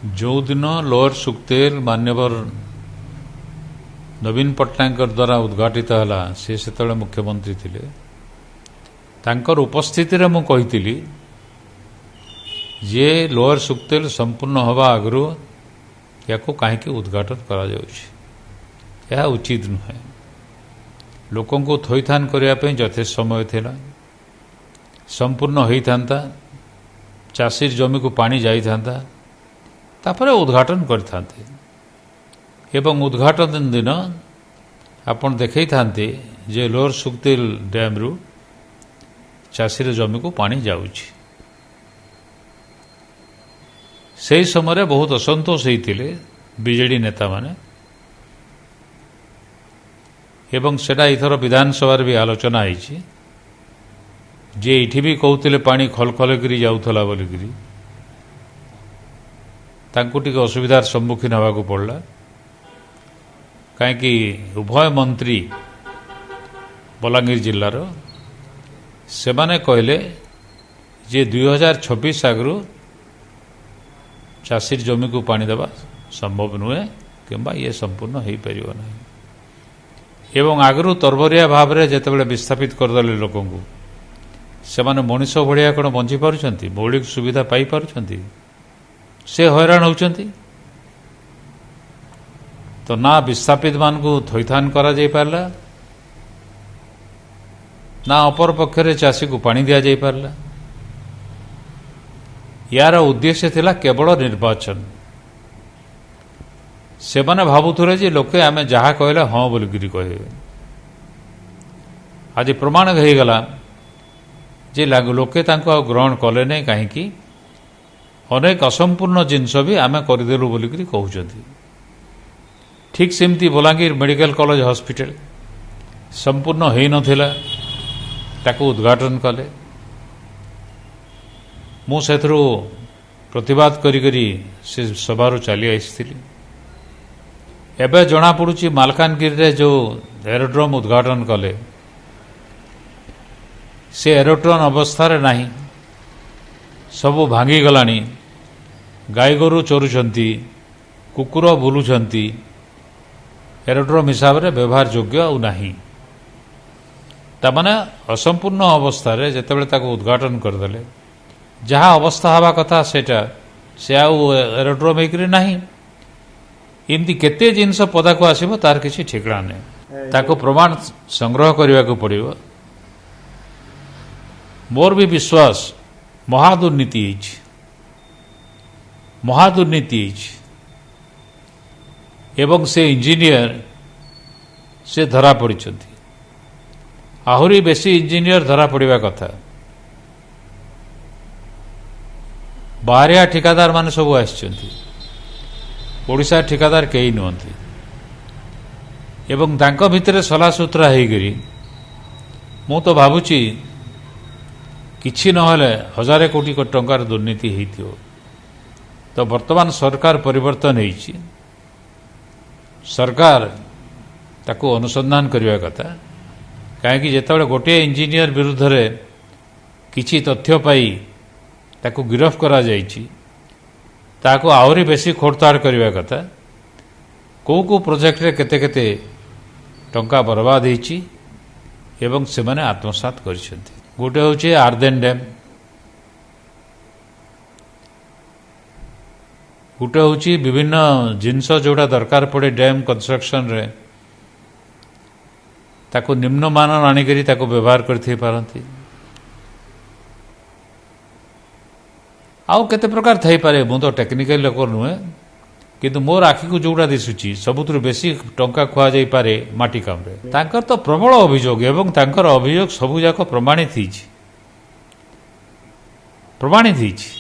जो दिन लोअर सुक्तेल मान्यवर नवीन पट्टनायक द्वारा उद्घाटित है से मुख्यमंत्री थिले तांकर उपस्थिति रे मु कहितिली जे लोअर सुक्तेल संपूर्ण हवा आगु या कहीं उद्घाटन करा यह उचित नुहे। लोकों को थईथान करने यथेष्ट समय थिला संपूर्ण होता चाषीर जमी को पानी जाइथांता तापरे उद्घाटन करथांते एवं उद्घाटन दिन आपण देखई थांते जे लोअर सुक्तेल डैम रु चाषीर जमी को पानी जाउछि। से समय बहुत असंतोष होते बीजेडी नेता माने एवं सेटा इथर विधानसभा भी आलोचना होइछि जे इठी भी कहते पानी खलखल करी जाउथला बोलिकरी तांको टिके असुविधार सम्मुखीन होगा पड़ला कहीं उभय मंत्री बलांगीर जिल्लार से माने कहले जे 2026 आगु चाषीर जमी को पानी देवा संभव नुहे किंबा ये संपूर्ण हो पार ना एवं आगु तरबरिया भाव में जितेबाला विस्थापित करदे लोक से माने मनीष भाया कौन बंची पार्टी मौलिक सुविधा पाई पार्टी से हैरान होती तो ना विस्थापित मान को थईथान करा जाई पारला ना अपर पक्षरे चाषी को पानी दिया जाई पारला। यार उद्देश्य थिला केवल निर्वाचन से माने भावुथुले जे लोके आमे जहा कहले हाँ बोलिकी कहे आज प्रमाण हो गला जे लोके तांको ग्रहण कले नहीं कहीं अनेक असंपूर्ण जिनस भी आमे करदेलु बोलिकी कहउछंती। ठीक सेमती बलांगीर मेडिकल कॉलेज हॉस्पिटल संपूर्ण हो नथिला ताको उद्घाटन कले मु सेथरो प्रतिवाद करी से सभार चली आसी एबे जना पड़ुची मालकानगिरी रे जो एरोड्रोम उद्घाटन कले से एरोड्रोम अवस्था रे नहीं सबू भांगी गलानी गाई गोरु चोरुचंती कुकुर बुलुचंती एरोड्रोम हिसाब रे व्यवहार योग्य आउ नहीं तामाने असंपूर्ण अवस्था रे जेतेबेले ताको उद्घाटन करदेले जहाँ अवस्था हवा कथा सेटा से आउ एरोड्रोम होकर नहीं इमती केते जिनस पदा को आसीबो तार किसी ठिकना नहीं ताको प्रमाण संग्रह करने को पड़िबो। मोर भी विश्वास महादुर्नीति एवं से इंजीनियर से धरा पड़ी आहुरी बेसी इंजीनियर धरा पड़ा कथा बाहरिया ठिकादार माने सब आशा ठिकादार कई नुहति एवं तांको भितरे सला सुतरा होकरी मु तो भावुची किछि नहले हजारे कोटी टंकार दुर्नीति होइथियो। तो वर्तमान सरकार परिवर्तन होइछि सरकार ताको अनुसंधान करने कथा कहीं जितेबाला गोटे इंजीनियर विरुद्ध रे किछि तथ्य पाई ताको गिरफ करा जाइछि ताको आहुरी बेसी खोड़ताड़ करने कथा को प्रोजेक्ट रे केते केते टंका बर्बाद होइछि एवं से माने आत्मसात करिसेंति। गोटे होचे आर्देन डैम गोटे होची विभिन्न जिनस जोड़ा दरकार पड़े डैम कंस्ट्रक्शन रे ताको निम्नमान आनिकरी ताको व्यवहार करथि पारंती आउ केते प्रकार थाई पारे मु तो टेक्निकल लोक नुहे किंतु मोर आखि को जोड़ा दिसुची सबुतु बेसी टंका खुआ जाई पारे माटी काम रे तांकर तो प्रबल अभियोग एवं तांकर अभियोग सबु जाक प्रमाणित हिछि।